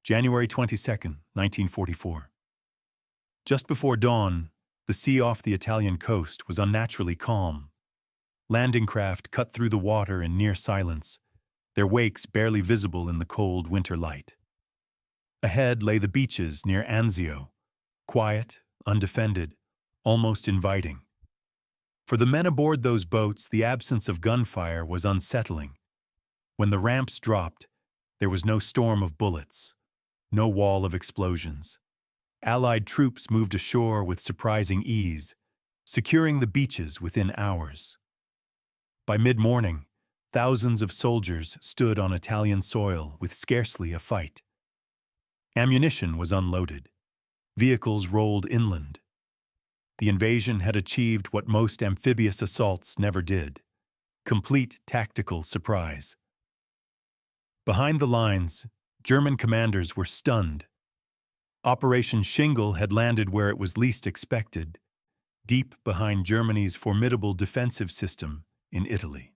January 22, 1944. Just before dawn, the sea off the Italian coast was unnaturally calm. Landing craft cut through the water in near silence, their wakes barely visible in the cold winter light. Ahead lay the beaches near Anzio, quiet, undefended, almost inviting. For the men aboard those boats, the absence of gunfire was unsettling. When the ramps dropped, there was no storm of bullets, no wall of explosions. Allied troops moved ashore with surprising ease, securing the beaches within hours. By mid-morning, thousands of soldiers stood on Italian soil with scarcely a fight. Ammunition was unloaded. Vehicles rolled inland. The invasion had achieved what most amphibious assaults never did: complete tactical surprise. Behind the lines, German commanders were stunned. Operation Shingle had landed where it was least expected, deep behind Germany's formidable defensive system in Italy.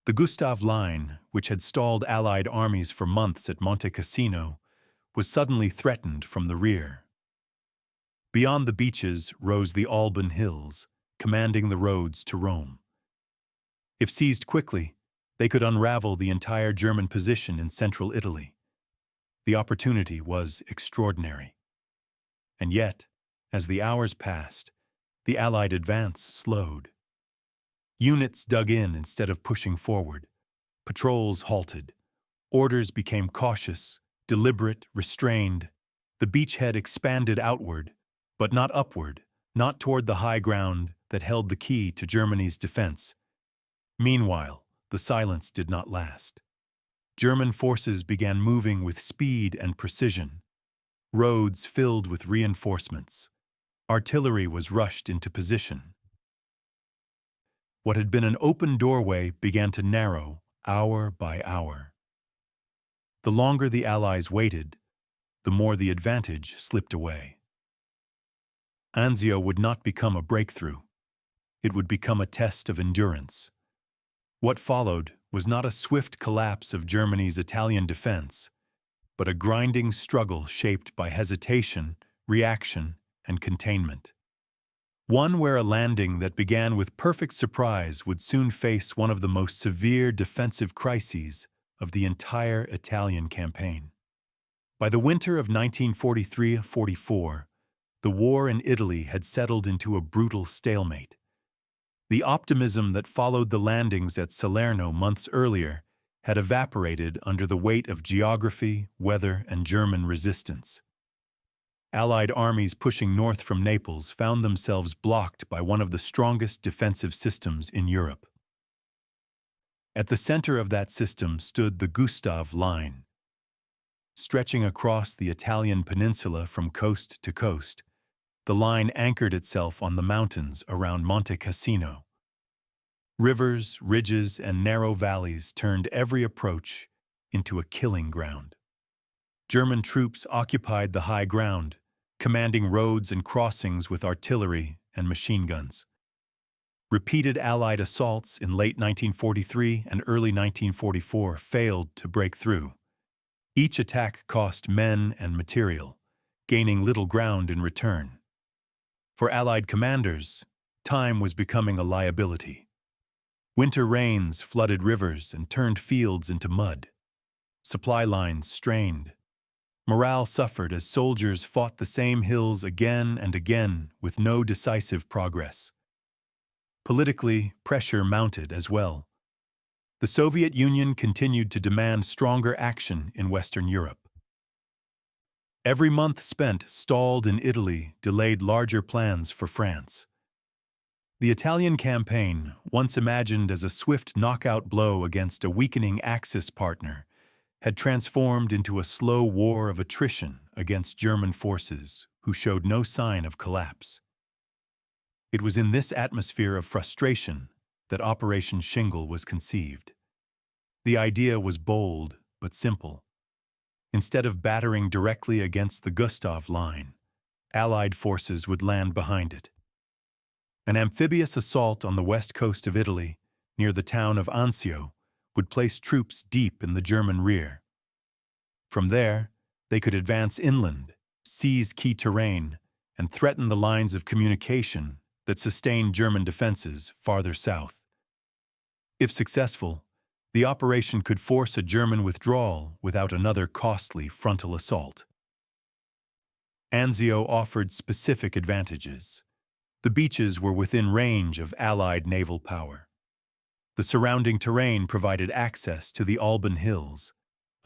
The Gustav Line, which had stalled Allied armies for months at Monte Cassino, was suddenly threatened from the rear. Beyond the beaches rose the Alban Hills, commanding the roads to Rome. If seized quickly, they could unravel the entire German position in central Italy. The opportunity was extraordinary. And yet, as the hours passed, the Allied advance slowed. Units dug in instead of pushing forward. Patrols halted. Orders became cautious, deliberate, restrained. The beachhead expanded outward, but not upward, not toward the high ground that held the key to Germany's defense. Meanwhile, the silence did not last. German forces began moving with speed and precision. Roads filled with reinforcements. Artillery was rushed into position. What had been an open doorway began to narrow, hour by hour. The longer the Allies waited, the more the advantage slipped away. Anzio would not become a breakthrough. It would become a test of endurance. What followed was not a swift collapse of Germany's Italian defense, but a grinding struggle shaped by hesitation, reaction, and containment. One where a landing that began with perfect surprise would soon face one of the most severe defensive crises of the entire Italian campaign. By the winter of 1943-44, the war in Italy had settled into a brutal stalemate. The optimism that followed the landings at Salerno months earlier had evaporated under the weight of geography, weather, and German resistance. Allied armies pushing north from Naples found themselves blocked by one of the strongest defensive systems in Europe. At the center of that system stood the Gustav Line. Stretching across the Italian peninsula from coast to coast, the line anchored itself on the mountains around Monte Cassino. Rivers, ridges, and narrow valleys turned every approach into a killing ground. German troops occupied the high ground, commanding roads and crossings with artillery and machine guns. Repeated Allied assaults in late 1943 and early 1944 failed to break through. Each attack cost men and material, gaining little ground in return. For Allied commanders, time was becoming a liability. Winter rains flooded rivers and turned fields into mud. Supply lines strained. Morale suffered as soldiers fought the same hills again and again with no decisive progress. Politically, pressure mounted as well. The Soviet Union continued to demand stronger action in Western Europe. Every month spent stalled in Italy delayed larger plans for France. The Italian campaign, once imagined as a swift knockout blow against a weakening Axis partner, had transformed into a slow war of attrition against German forces who showed no sign of collapse. It was in this atmosphere of frustration that Operation Shingle was conceived. The idea was bold but simple. Instead of battering directly against the Gustav Line, Allied forces would land behind it. An amphibious assault on the west coast of Italy, near the town of Anzio, would place troops deep in the German rear. From there, They could advance inland, seize key terrain, and threaten the lines of communication that sustained German defenses farther south. If successful, the operation could force a German withdrawal without another costly frontal assault. Anzio offered specific advantages. The beaches were within range of Allied naval power. The surrounding terrain provided access to the Alban Hills,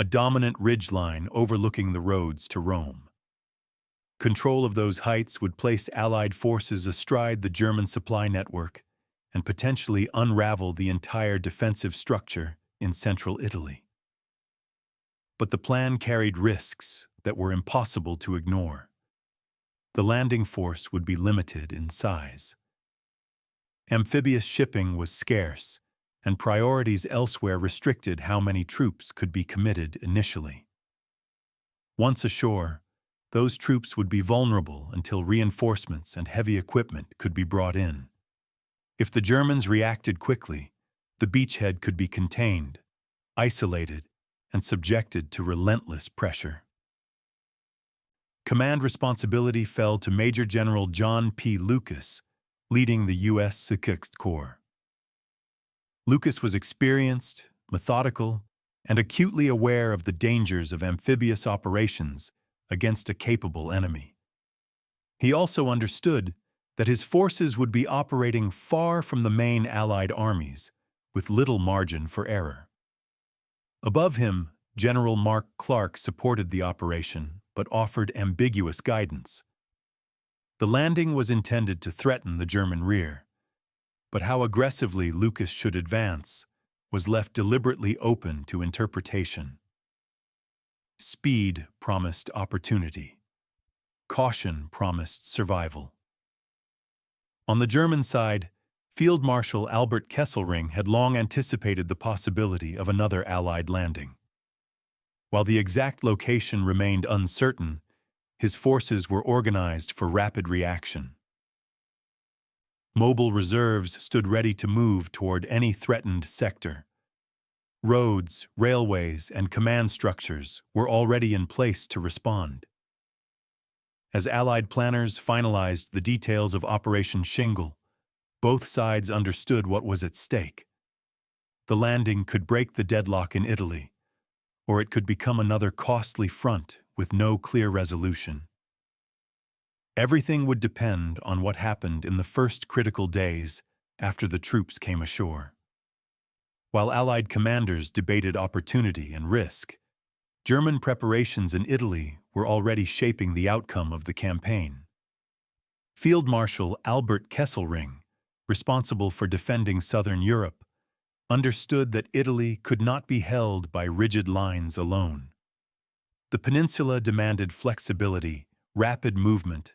a dominant ridgeline overlooking the roads to Rome. Control of those heights would place Allied forces astride the German supply network and potentially unravel the entire defensive structure in central Italy. But the plan carried risks that were impossible to ignore. The landing force would be limited in size. Amphibious shipping was scarce, and priorities elsewhere restricted how many troops could be committed initially. Once ashore, those troops would be vulnerable until reinforcements and heavy equipment could be brought in. If the Germans reacted quickly, the beachhead could be contained, isolated, and subjected to relentless pressure. Command responsibility fell to Major General John P. Lucas, leading the U.S. Sixth Corps. Lucas was experienced, methodical, and acutely aware of the dangers of amphibious operations against a capable enemy. He also understood that his forces would be operating far from the main Allied armies, with little margin for error. Above him, General Mark Clark supported the operation, but offered ambiguous guidance. The landing was intended to threaten the German rear, but how aggressively Lucas should advance was left deliberately open to interpretation. Speed promised opportunity. Caution promised survival. On the German side, Field Marshal Albert Kesselring had long anticipated the possibility of another Allied landing. While the exact location remained uncertain, his forces were organized for rapid reaction. Mobile reserves stood ready to move toward any threatened sector. Roads, railways, and command structures were already in place to respond. As Allied planners finalized the details of Operation Shingle, both sides understood what was at stake. The landing could break the deadlock in Italy, or it could become another costly front with no clear resolution. Everything would depend on what happened in the first critical days after the troops came ashore. While Allied commanders debated opportunity and risk, German preparations in Italy were already shaping the outcome of the campaign. Field Marshal Albert Kesselring, responsible for defending southern Europe, understood that Italy could not be held by rigid lines alone. The peninsula demanded flexibility, rapid movement,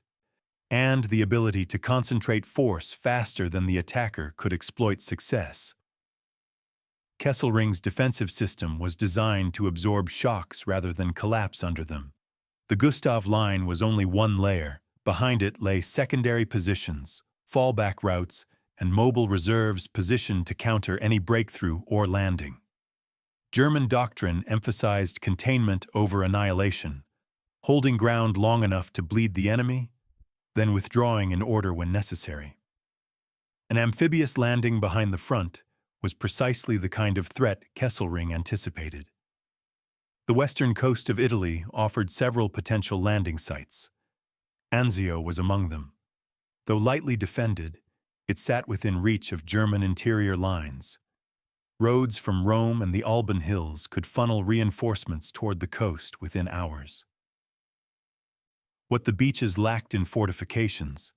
and the ability to concentrate force faster than the attacker could exploit success. Kesselring's defensive system was designed to absorb shocks rather than collapse under them. The Gustav Line was only one layer. Behind it lay secondary positions, fallback routes, and mobile reserves positioned to counter any breakthrough or landing. German doctrine emphasized containment over annihilation, holding ground long enough to bleed the enemy, then withdrawing in order when necessary. An amphibious landing behind the front was precisely the kind of threat Kesselring anticipated. The western coast of Italy offered several potential landing sites. Anzio was among them. Though lightly defended, it sat within reach of German interior lines. Roads from Rome and the Alban Hills could funnel reinforcements toward the coast within hours. What the beaches lacked in fortifications,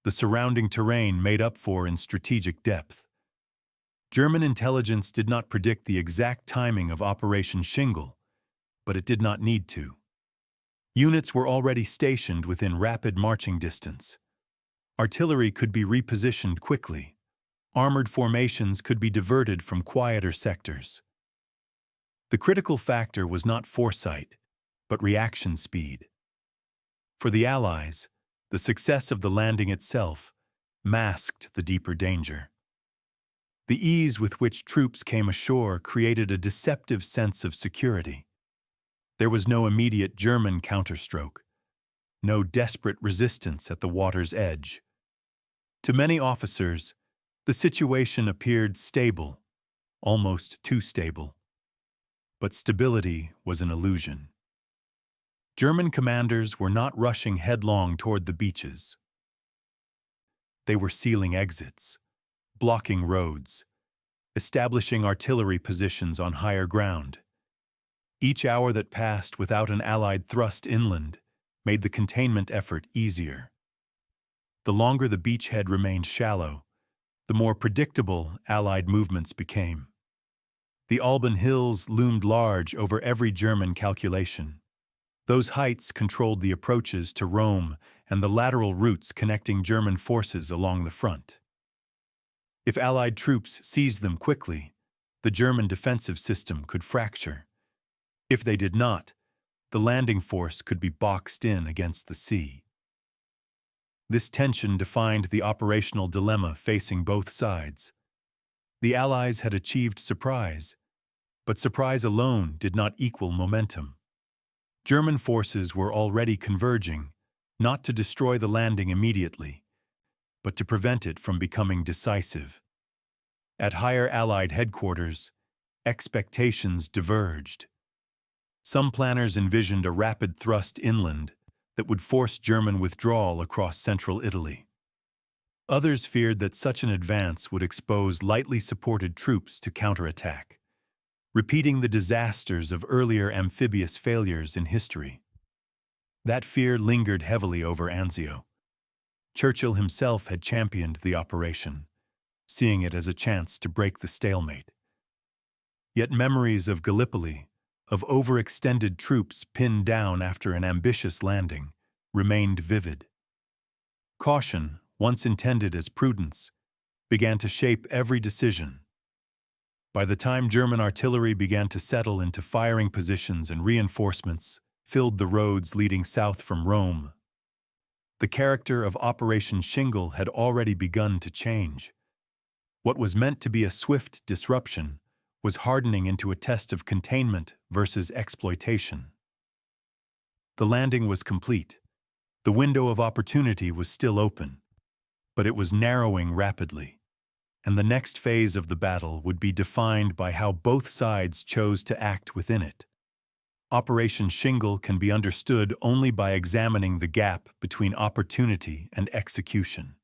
the surrounding terrain made up for in strategic depth. German intelligence did not predict the exact timing of Operation Shingle, but it did not need to. Units were already stationed within rapid marching distance. Artillery could be repositioned quickly. Armored formations could be diverted from quieter sectors. The critical factor was not foresight, but reaction speed. For the Allies, the success of the landing itself masked the deeper danger. The ease with which troops came ashore created a deceptive sense of security. There was no immediate German counterstroke, no desperate resistance at the water's edge. To many officers, the situation appeared stable, almost too stable. But stability was an illusion. German commanders were not rushing headlong toward the beaches. They were sealing exits, blocking roads, establishing artillery positions on higher ground. Each hour that passed without an Allied thrust inland made the containment effort easier. The longer the beachhead remained shallow, the more predictable Allied movements became. The Alban Hills loomed large over every German calculation. Those heights controlled the approaches to Rome and the lateral routes connecting German forces along the front. If Allied troops seized them quickly, the German defensive system could fracture. If they did not, the landing force could be boxed in against the sea. This tension defined the operational dilemma facing both sides. The Allies had achieved surprise, but surprise alone did not equal momentum. German forces were already converging, not to destroy the landing immediately, but to prevent it from becoming decisive. At higher Allied headquarters, expectations diverged. Some planners envisioned a rapid thrust inland that would force German withdrawal across central Italy. Others feared that such an advance would expose lightly supported troops to counterattack, repeating the disasters of earlier amphibious failures in history. That fear lingered heavily over Anzio. Churchill himself had championed the operation, seeing it as a chance to break the stalemate. Yet memories of Gallipoli, of overextended troops pinned down after an ambitious landing, remained vivid. Caution, once intended as prudence, began to shape every decision. By the time German artillery began to settle into firing positions and reinforcements filled the roads leading south from Rome, the character of Operation Shingle had already begun to change. What was meant to be a swift disruption was hardening into a test of containment versus exploitation. The landing was complete. The window of opportunity was still open, but it was narrowing rapidly, and the next phase of the battle would be defined by how both sides chose to act within it. Operation Shingle can be understood only by examining the gap between opportunity and execution.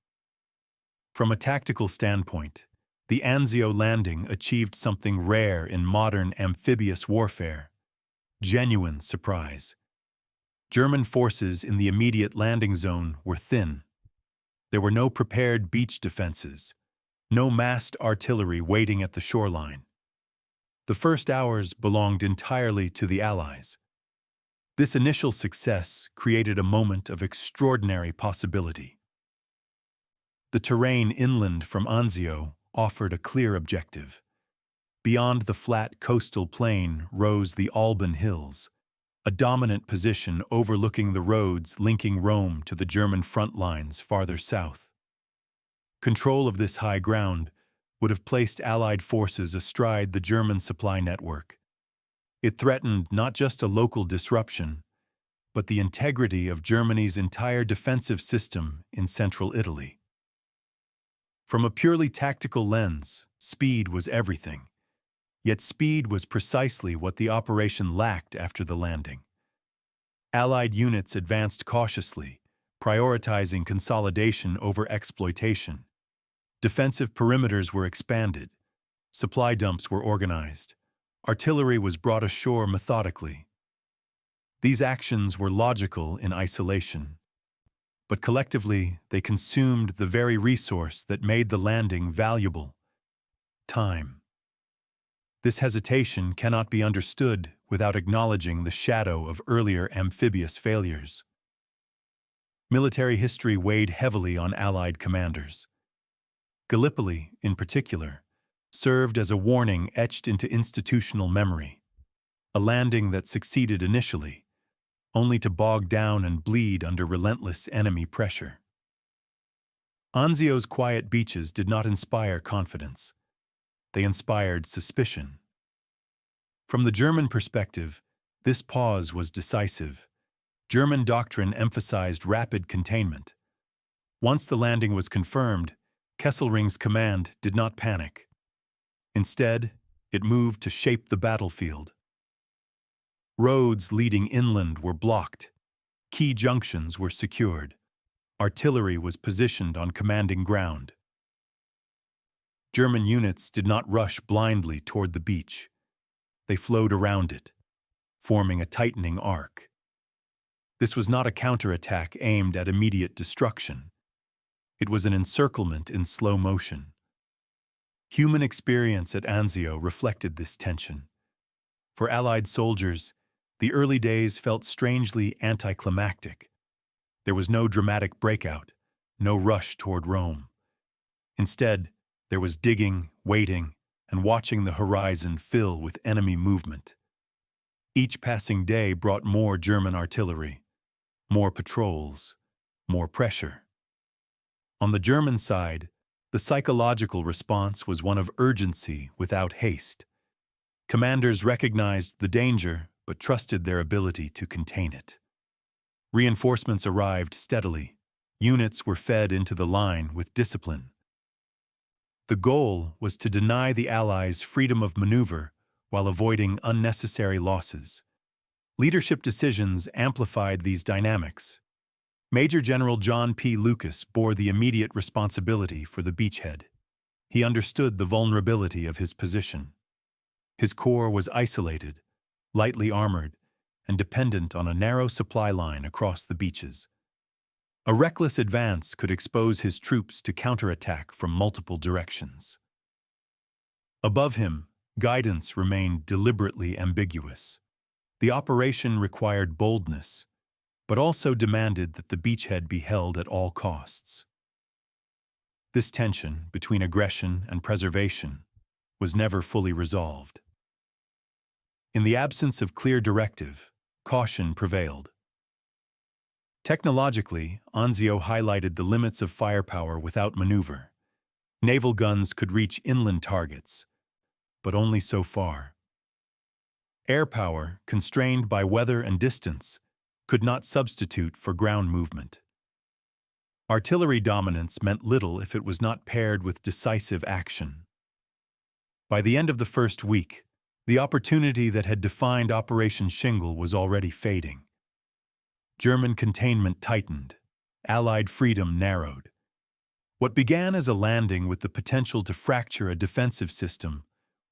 From a tactical standpoint, the Anzio landing achieved something rare in modern amphibious warfare: genuine surprise. German forces in the immediate landing zone were thin. There were no prepared beach defenses, no massed artillery waiting at the shoreline. The first hours belonged entirely to the Allies. This initial success created a moment of extraordinary possibility. The terrain inland from Anzio offered a clear objective. Beyond the flat coastal plain rose the Alban Hills, a dominant position overlooking the roads linking Rome to the German front lines farther south. Control of this high ground would have placed Allied forces astride the German supply network. It threatened not just a local disruption, but the integrity of Germany's entire defensive system in central Italy. From a purely tactical lens, speed was everything. Yet speed was precisely what the operation lacked after the landing. Allied units advanced cautiously, prioritizing consolidation over exploitation. Defensive perimeters were expanded. Supply dumps were organized. Artillery was brought ashore methodically. These actions were logical in isolation, but collectively they consumed the very resource that made the landing valuable: time. This hesitation cannot be understood without acknowledging the shadow of earlier amphibious failures. Military history weighed heavily on Allied commanders. Gallipoli, in particular, served as a warning etched into institutional memory. A landing that succeeded initially, only to bog down and bleed under relentless enemy pressure. Anzio's quiet beaches did not inspire confidence. They inspired suspicion. From the German perspective, This pause was decisive. German doctrine emphasized rapid containment. Once the landing was confirmed, Kesselring's command did not panic. Instead, it moved to shape the battlefield. Roads leading inland were blocked. Key junctions were secured. Artillery was positioned on commanding ground. German units did not rush blindly toward the beach. They flowed around it, forming a tightening arc. This was not a counterattack aimed at immediate destruction. It was an encirclement in slow motion. Human experience at Anzio reflected this tension. For Allied soldiers, the early days felt strangely anticlimactic. There was no dramatic breakout, no rush toward Rome. Instead, there was digging, waiting, and watching the horizon fill with enemy movement. Each passing day brought more German artillery, more patrols, more pressure. On the German side, the psychological response was one of urgency without haste. Commanders recognized the danger but trusted their ability to contain it. Reinforcements arrived steadily. Units were fed into the line with discipline. The goal was to deny the Allies freedom of maneuver while avoiding unnecessary losses. Leadership decisions amplified these dynamics. Major General John P. Lucas bore the immediate responsibility for the beachhead. He understood the vulnerability of his position. His corps was isolated, lightly armored, and dependent on a narrow supply line across the beaches. A reckless advance could expose his troops to counterattack from multiple directions. Above him, guidance remained deliberately ambiguous. The operation required boldness, but also demanded that the beachhead be held at all costs. This tension between aggression and preservation was never fully resolved. In the absence of clear directive, caution prevailed. Technologically, Anzio highlighted the limits of firepower without maneuver. Naval guns could reach inland targets, but only so far. Air power, constrained by weather and distance, could not substitute for ground movement. Artillery dominance meant little if it was not paired with decisive action. By the end of the first week, the opportunity that had defined Operation Shingle was already fading. German containment tightened. Allied freedom narrowed. What began as a landing with the potential to fracture a defensive system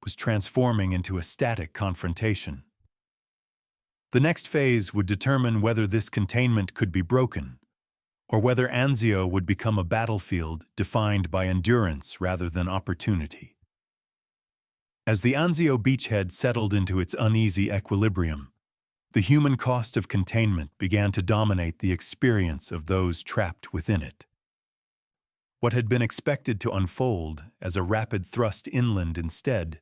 was transforming into a static confrontation. The next phase would determine whether this containment could be broken, or whether Anzio would become a battlefield defined by endurance rather than opportunity. As the Anzio beachhead settled into its uneasy equilibrium, the human cost of containment began to dominate the experience of those trapped within it. What had been expected to unfold as a rapid thrust inland instead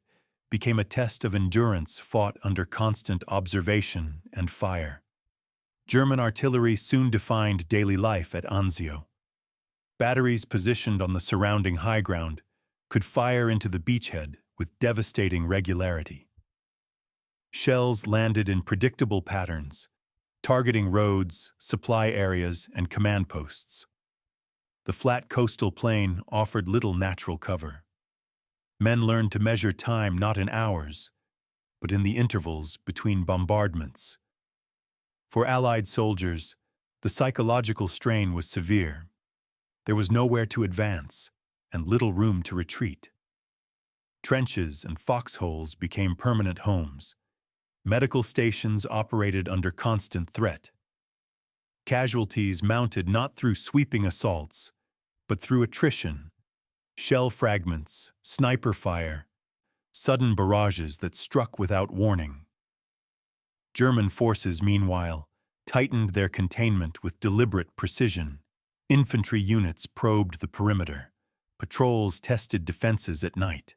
became a test of endurance fought under constant observation and fire. German artillery soon defined daily life at Anzio. Batteries positioned on the surrounding high ground could fire into the beachhead with devastating regularity. Shells landed in predictable patterns, targeting roads, supply areas, and command posts. The flat coastal plain offered little natural cover. Men learned to measure time not in hours, but in the intervals between bombardments. For Allied soldiers, the psychological strain was severe. There was nowhere to advance and little room to retreat. Trenches and foxholes became permanent homes. Medical stations operated under constant threat. Casualties mounted not through sweeping assaults, but through attrition, shell fragments, sniper fire, sudden barrages that struck without warning. German forces, meanwhile, tightened their containment with deliberate precision. Infantry units probed the perimeter. Patrols tested defenses at night.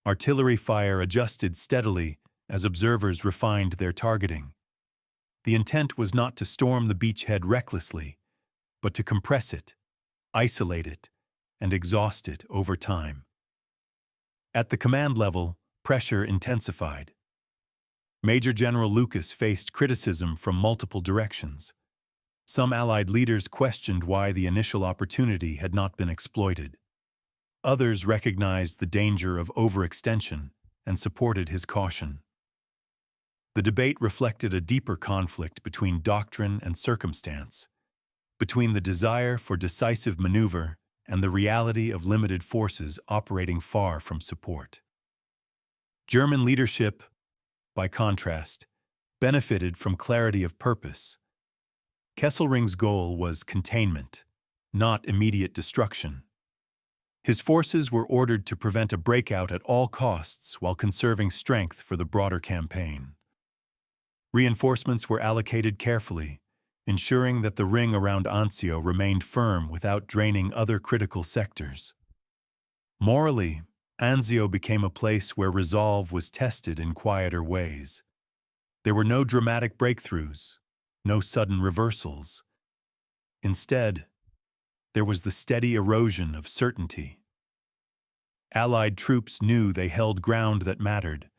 Artillery fire adjusted steadily as observers refined their targeting. The intent was not to storm the beachhead recklessly, but to compress it, isolate it, and exhaust it over time. At the command level, pressure intensified. Major General Lucas faced criticism from multiple directions. Some Allied leaders questioned why the initial opportunity had not been exploited. Others recognized the danger of overextension and supported his caution. The debate reflected a deeper conflict between doctrine and circumstance, between the desire for decisive maneuver and the reality of limited forces operating far from support. German leadership, by contrast, benefited from clarity of purpose. Kesselring's goal was containment, not immediate destruction. His forces were ordered to prevent a breakout at all costs while conserving strength for the broader campaign. Reinforcements were allocated carefully, ensuring that the ring around Anzio remained firm without draining other critical sectors. Morally, Anzio became a place where resolve was tested in quieter ways. There were no dramatic breakthroughs, no sudden reversals. Instead, there was the steady erosion of certainty. Allied troops knew they held ground that mattered,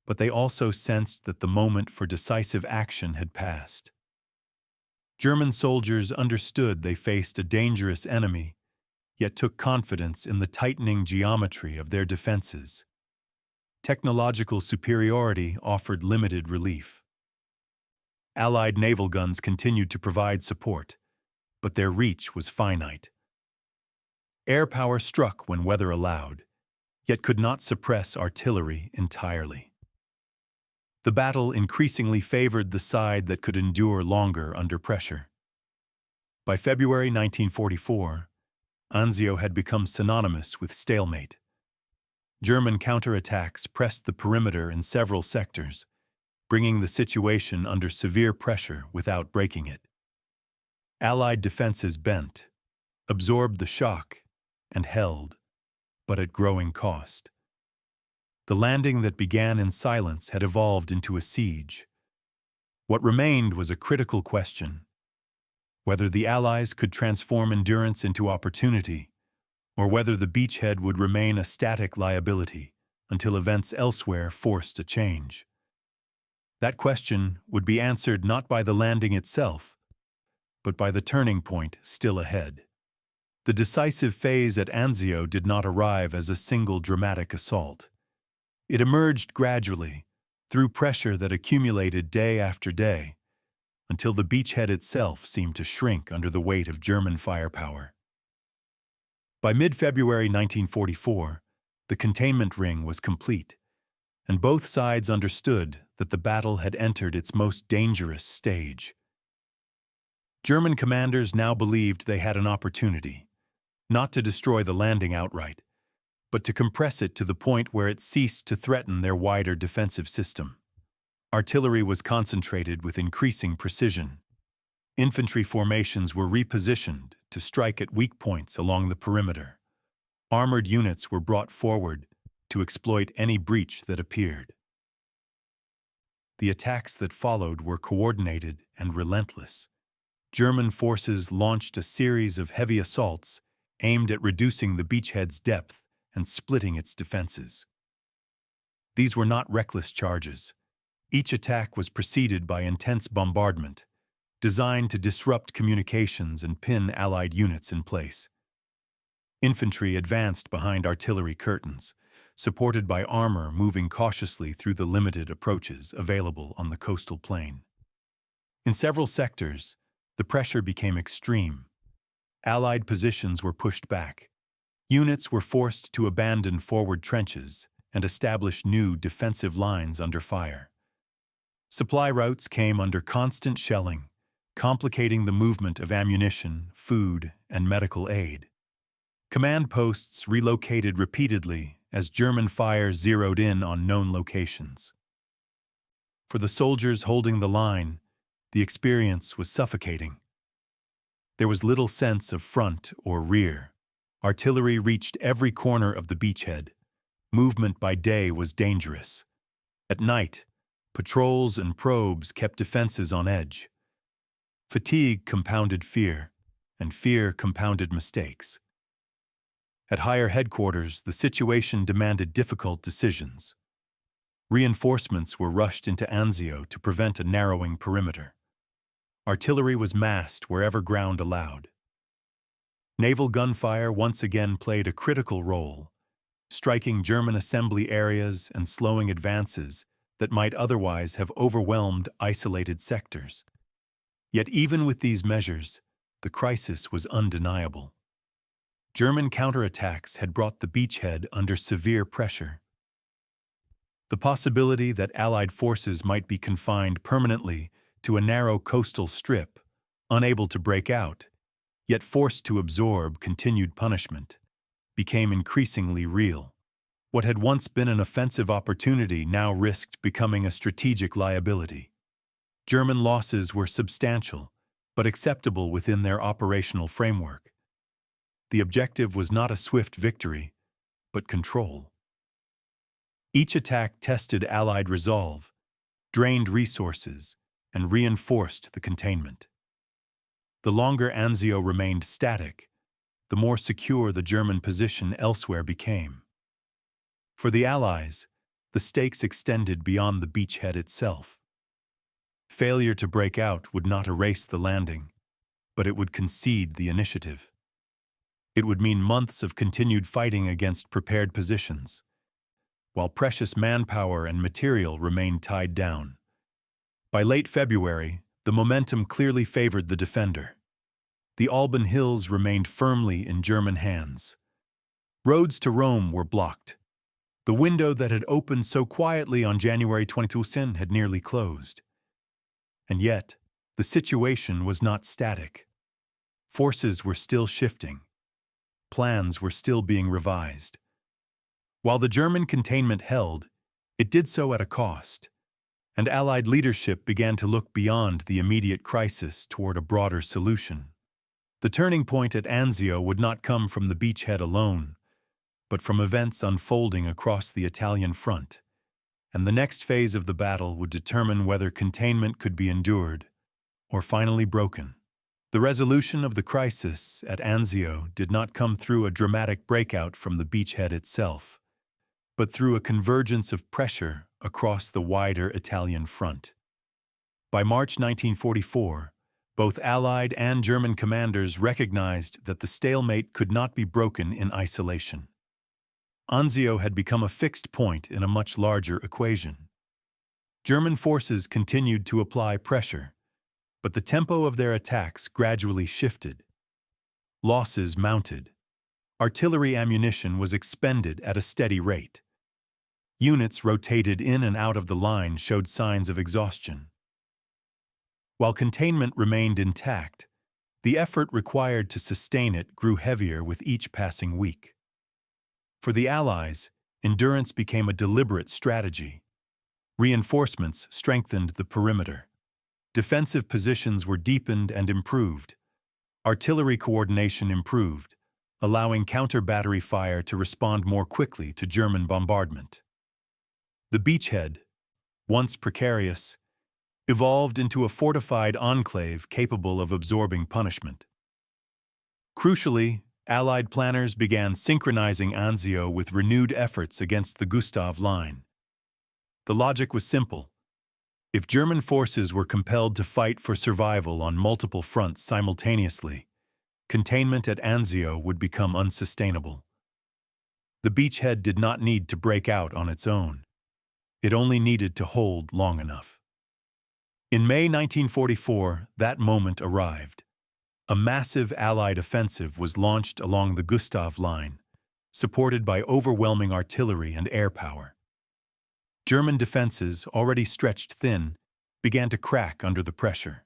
but they also sensed that the moment for decisive action had passed. German soldiers understood they faced a dangerous enemy, yet took confidence in the tightening geometry of their defenses. Technological superiority offered limited relief. Allied naval guns continued to provide support, but their reach was finite. Air power struck when weather allowed, yet could not suppress artillery entirely. The battle increasingly favored the side that could endure longer under pressure. By February 1944, Anzio had become synonymous with stalemate. German counterattacks pressed the perimeter in several sectors, bringing the situation under severe pressure without breaking it. Allied defenses bent, absorbed the shock, and held, but at growing cost. The landing that began in silence had evolved into a siege. What remained was a critical question: whether the Allies could transform endurance into opportunity, or whether the beachhead would remain a static liability until events elsewhere forced a change. That question would be answered not by the landing itself, but by the turning point still ahead. The decisive phase at Anzio did not arrive as a single dramatic assault. It emerged gradually, through pressure that accumulated day after day, until the beachhead itself seemed to shrink under the weight of German firepower. By mid-February 1944, the containment ring was complete, and both sides understood that the battle had entered its most dangerous stage. German commanders now believed they had an opportunity, not to destroy the landing outright, but to compress it to the point where it ceased to threaten their wider defensive system. Artillery was concentrated with increasing precision. Infantry formations were repositioned to strike at weak points along the perimeter. Armored units were brought forward to exploit any breach that appeared. The attacks that followed were coordinated and relentless. German forces launched a series of heavy assaults aimed at reducing the beachhead's depth and splitting its defenses. These were not reckless charges. Each attack was preceded by intense bombardment, designed to disrupt communications and pin Allied units in place. Infantry advanced behind artillery curtains, supported by armor moving cautiously through the limited approaches available on the coastal plain. In several sectors, the pressure became extreme. Allied positions were pushed back. Units were forced to abandon forward trenches and establish new defensive lines under fire. Supply routes came under constant shelling, complicating the movement of ammunition, food, and medical aid. Command posts relocated repeatedly as German fire zeroed in on known locations. For the soldiers holding the line, the experience was suffocating. There was little sense of front or rear. Artillery reached every corner of the beachhead. Movement by day was dangerous. At night, patrols and probes kept defenses on edge. Fatigue compounded fear, and fear compounded mistakes. At higher headquarters, the situation demanded difficult decisions. Reinforcements were rushed into Anzio to prevent a narrowing perimeter. Artillery was massed wherever ground allowed. Naval gunfire once again played a critical role, striking German assembly areas and slowing advances that might otherwise have overwhelmed isolated sectors. Yet even with these measures, the crisis was undeniable. German counterattacks had brought the beachhead under severe pressure. The possibility that Allied forces might be confined permanently to a narrow coastal strip, unable to break out, yet forced to absorb continued punishment, became increasingly real. What had once been an offensive opportunity now risked becoming a strategic liability. German losses were substantial, but acceptable within their operational framework. The objective was not a swift victory, but control. Each attack tested Allied resolve, drained resources, and reinforced the containment. The longer Anzio remained static, the more secure the German position elsewhere became. For the Allies, the stakes extended beyond the beachhead itself. Failure to break out would not erase the landing, but it would concede the initiative. It would mean months of continued fighting against prepared positions, while precious manpower and material remained tied down. By late February, the momentum clearly favored the defender. The Alban Hills remained firmly in German hands. Roads to Rome were blocked. The window that had opened so quietly on January 22 had nearly closed. And yet, the situation was not static. Forces were still shifting. Plans were still being revised. While the German containment held, it did so at a cost, and Allied leadership began to look beyond the immediate crisis toward a broader solution. The turning point at Anzio would not come from the beachhead alone, but from events unfolding across the Italian front, and the next phase of the battle would determine whether containment could be endured or finally broken. The resolution of the crisis at Anzio did not come through a dramatic breakout from the beachhead itself, but through a convergence of pressure across the wider Italian front. By March 1944, both Allied and German commanders recognized that the stalemate could not be broken in isolation. Anzio had become a fixed point in a much larger equation. German forces continued to apply pressure, but the tempo of their attacks gradually shifted. Losses mounted. Artillery ammunition was expended at a steady rate. Units rotated in and out of the line showed signs of exhaustion. While containment remained intact, the effort required to sustain it grew heavier with each passing week. For the Allies, endurance became a deliberate strategy. Reinforcements strengthened the perimeter. Defensive positions were deepened and improved. Artillery coordination improved, allowing counter-battery fire to respond more quickly to German bombardment. The beachhead, once precarious, evolved into a fortified enclave capable of absorbing punishment. Crucially, Allied planners began synchronizing Anzio with renewed efforts against the Gustav Line. The logic was simple. If German forces were compelled to fight for survival on multiple fronts simultaneously, containment at Anzio would become unsustainable. The beachhead did not need to break out on its own. It only needed to hold long enough. In May 1944, that moment arrived. A massive Allied offensive was launched along the Gustav Line, supported by overwhelming artillery and air power. German defenses, already stretched thin, began to crack under the pressure.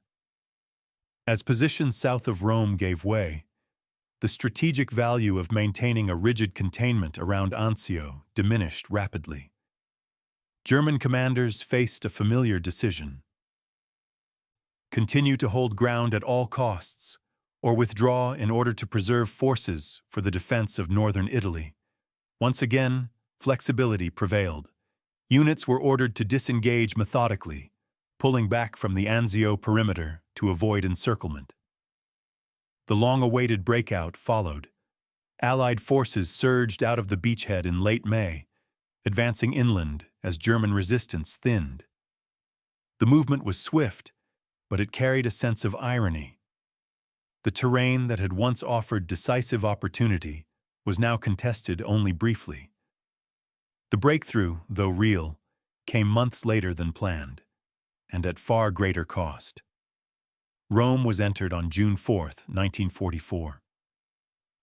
As positions south of Rome gave way, the strategic value of maintaining a rigid containment around Anzio diminished rapidly. German commanders faced a familiar decision: continue to hold ground at all costs, or withdraw in order to preserve forces for the defense of northern Italy. Once again, flexibility prevailed. Units were ordered to disengage methodically, pulling back from the Anzio perimeter to avoid encirclement. The long-awaited breakout followed. Allied forces surged out of the beachhead in late May, advancing inland as German resistance thinned. The movement was swift, but it carried a sense of irony. The terrain that had once offered decisive opportunity was now contested only briefly. The breakthrough, though real, came months later than planned, and at far greater cost. Rome was entered on June 4, 1944.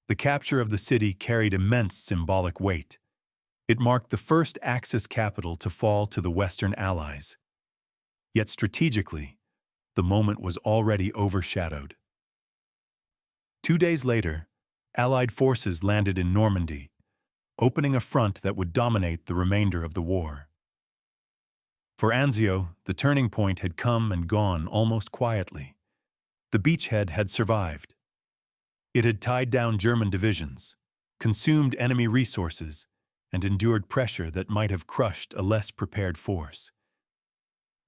The capture of the city carried immense symbolic weight. It marked the first Axis capital to fall to the Western Allies. Yet strategically, the moment was already overshadowed. 2 days later, Allied forces landed in Normandy, opening a front that would dominate the remainder of the war. For Anzio, the turning point had come and gone almost quietly. The beachhead had survived. It had tied down German divisions, consumed enemy resources, and endured pressure that might have crushed a less prepared force.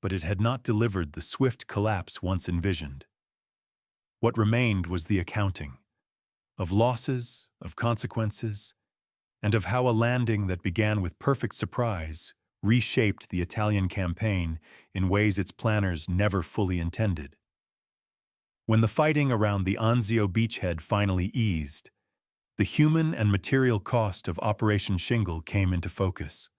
But it had not delivered the swift collapse once envisioned. What remained was the accounting of losses, of consequences, and of how a landing that began with perfect surprise reshaped the Italian campaign in ways its planners never fully intended. When the fighting around the Anzio beachhead finally eased, the human and material cost of Operation Shingle came into focus.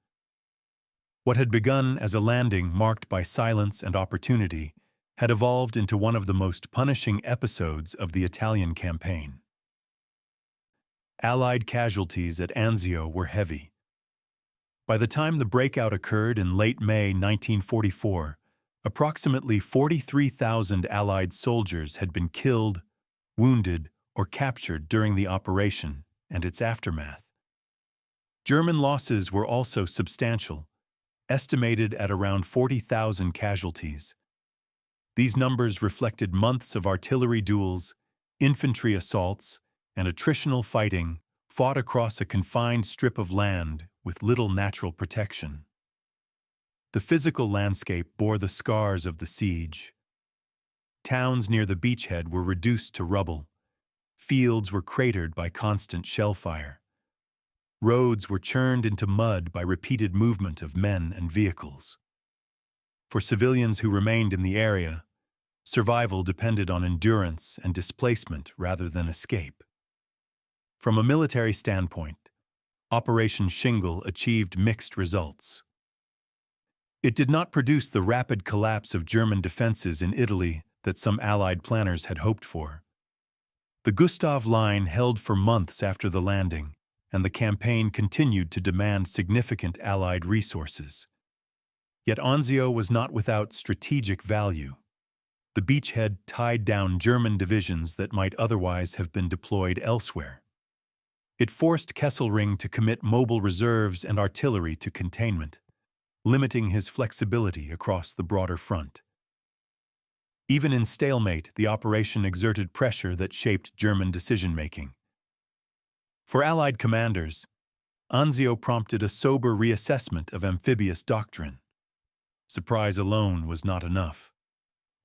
What had begun as a landing marked by silence and opportunity had evolved into one of the most punishing episodes of the Italian campaign. Allied casualties at Anzio were heavy. By the time the breakout occurred in late May 1944, approximately 43,000 Allied soldiers had been killed, wounded, or captured during the operation and its aftermath. German losses were also substantial, estimated at around 40,000 casualties. These numbers reflected months of artillery duels, infantry assaults, and attritional fighting fought across a confined strip of land with little natural protection. The physical landscape bore the scars of the siege. Towns near the beachhead were reduced to rubble. Fields were cratered by constant shell fire. Roads were churned into mud by repeated movement of men and vehicles. For civilians who remained in the area, survival depended on endurance and displacement rather than escape. From a military standpoint, Operation Shingle achieved mixed results. It did not produce the rapid collapse of German defenses in Italy that some Allied planners had hoped for. The Gustav Line held for months after the landing, and the campaign continued to demand significant Allied resources. Yet Anzio was not without strategic value. The beachhead tied down German divisions that might otherwise have been deployed elsewhere. It forced Kesselring to commit mobile reserves and artillery to containment, limiting his flexibility across the broader front. Even in stalemate, the operation exerted pressure that shaped German decision-making. For Allied commanders, Anzio prompted a sober reassessment of amphibious doctrine. Surprise alone was not enough.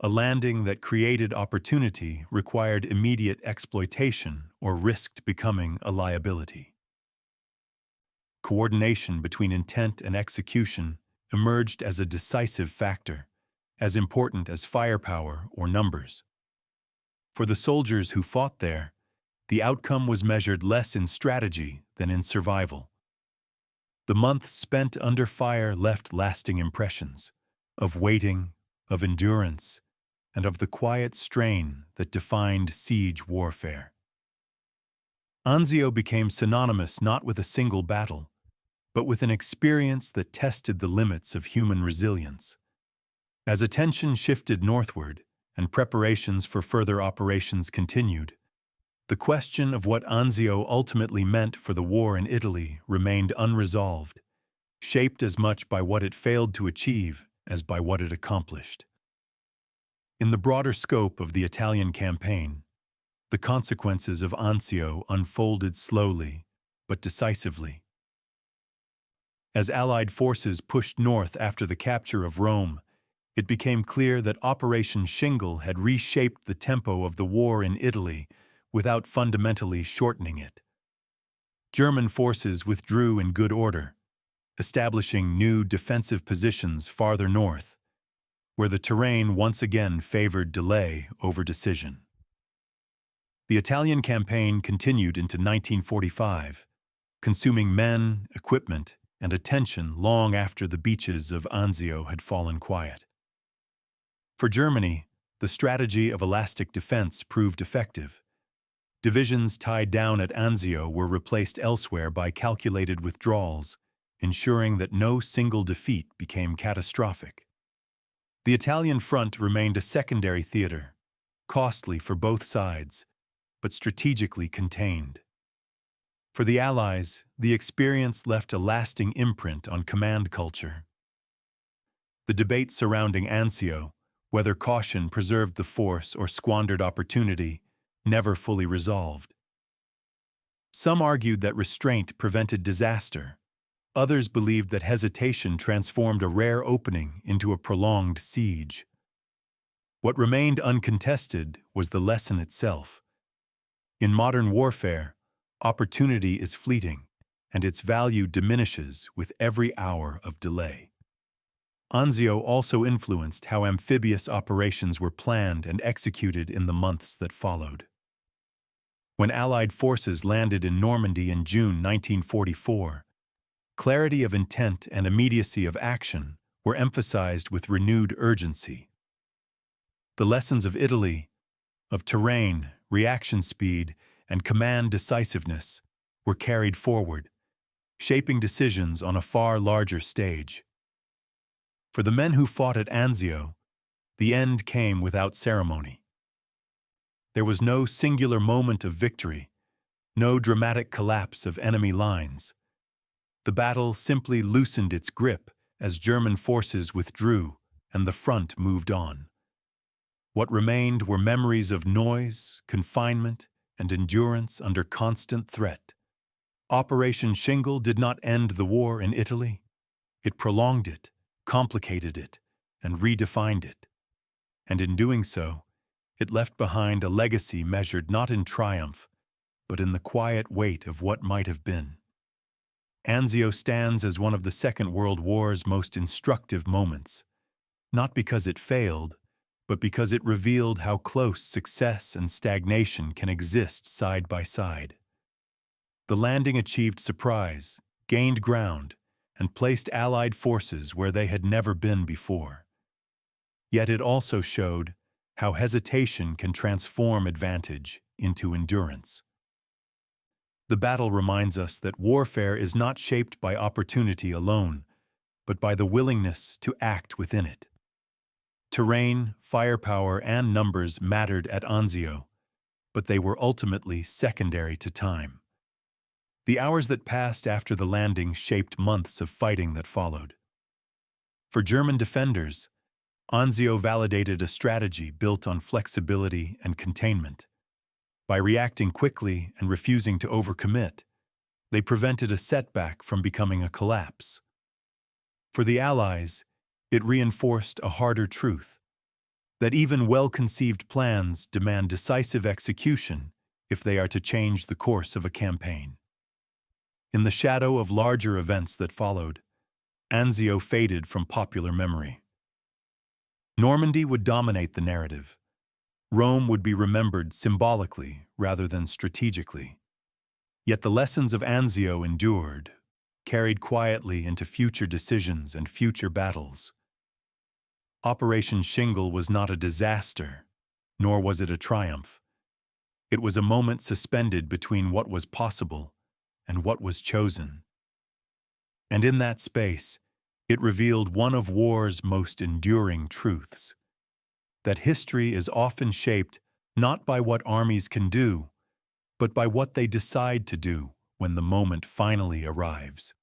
A landing that created opportunity required immediate exploitation or risked becoming a liability. Coordination between intent and execution emerged as a decisive factor, as important as firepower or numbers. For the soldiers who fought there, the outcome was measured less in strategy than in survival. The months spent under fire left lasting impressions of waiting, of endurance, and of the quiet strain that defined siege warfare. Anzio became synonymous not with a single battle, but with an experience that tested the limits of human resilience. As attention shifted northward and preparations for further operations continued, the question of what Anzio ultimately meant for the war in Italy remained unresolved, shaped as much by what it failed to achieve as by what it accomplished. In the broader scope of the Italian campaign, the consequences of Anzio unfolded slowly but decisively. As Allied forces pushed north after the capture of Rome, it became clear that Operation Shingle had reshaped the tempo of the war in Italy without fundamentally shortening it. German forces withdrew in good order, establishing new defensive positions farther north, where the terrain once again favored delay over decision. The Italian campaign continued into 1945, consuming men, equipment, and attention long after the beaches of Anzio had fallen quiet. For Germany, the strategy of elastic defense proved effective. Divisions tied down at Anzio were replaced elsewhere by calculated withdrawals, ensuring that no single defeat became catastrophic. The Italian front remained a secondary theater, costly for both sides, but strategically contained. For the Allies, the experience left a lasting imprint on command culture. The debate surrounding Anzio, whether caution preserved the force or squandered opportunity, never fully resolved. Some argued that restraint prevented disaster. Others believed that hesitation transformed a rare opening into a prolonged siege. What remained uncontested was the lesson itself. In modern warfare, opportunity is fleeting, and its value diminishes with every hour of delay. Anzio also influenced how amphibious operations were planned and executed in the months that followed. When Allied forces landed in Normandy in June 1944, clarity of intent and immediacy of action were emphasized with renewed urgency. The lessons of Italy, of terrain, reaction speed, and command decisiveness were carried forward, shaping decisions on a far larger stage. For the men who fought at Anzio, the end came without ceremony. There was no singular moment of victory, no dramatic collapse of enemy lines. The battle simply loosened its grip as German forces withdrew and the front moved on. What remained were memories of noise, confinement, and endurance under constant threat. Operation Shingle did not end the war in Italy. It prolonged it, complicated it, and redefined it. And in doing so, it left behind a legacy measured not in triumph, but in the quiet weight of what might have been. Anzio stands as one of the Second World War's most instructive moments, not because it failed, but because it revealed how close success and stagnation can exist side by side. The landing achieved surprise, gained ground, and placed Allied forces where they had never been before. Yet it also showed how hesitation can transform advantage into endurance. The battle reminds us that warfare is not shaped by opportunity alone, but by the willingness to act within it. Terrain, firepower, and numbers mattered at Anzio, but they were ultimately secondary to time. The hours that passed after the landing shaped months of fighting that followed. For German defenders, Anzio validated a strategy built on flexibility and containment. By reacting quickly and refusing to overcommit, they prevented a setback from becoming a collapse. For the Allies, it reinforced a harder truth, that even well-conceived plans demand decisive execution if they are to change the course of a campaign. In the shadow of larger events that followed, Anzio faded from popular memory. Normandy would dominate the narrative. Rome would be remembered symbolically rather than strategically. Yet the lessons of Anzio endured, carried quietly into future decisions and future battles. Operation Shingle was not a disaster, nor was it a triumph. It was a moment suspended between what was possible and what was chosen. And in that space, it revealed one of war's most enduring truths: that history is often shaped not by what armies can do, but by what they decide to do when the moment finally arrives.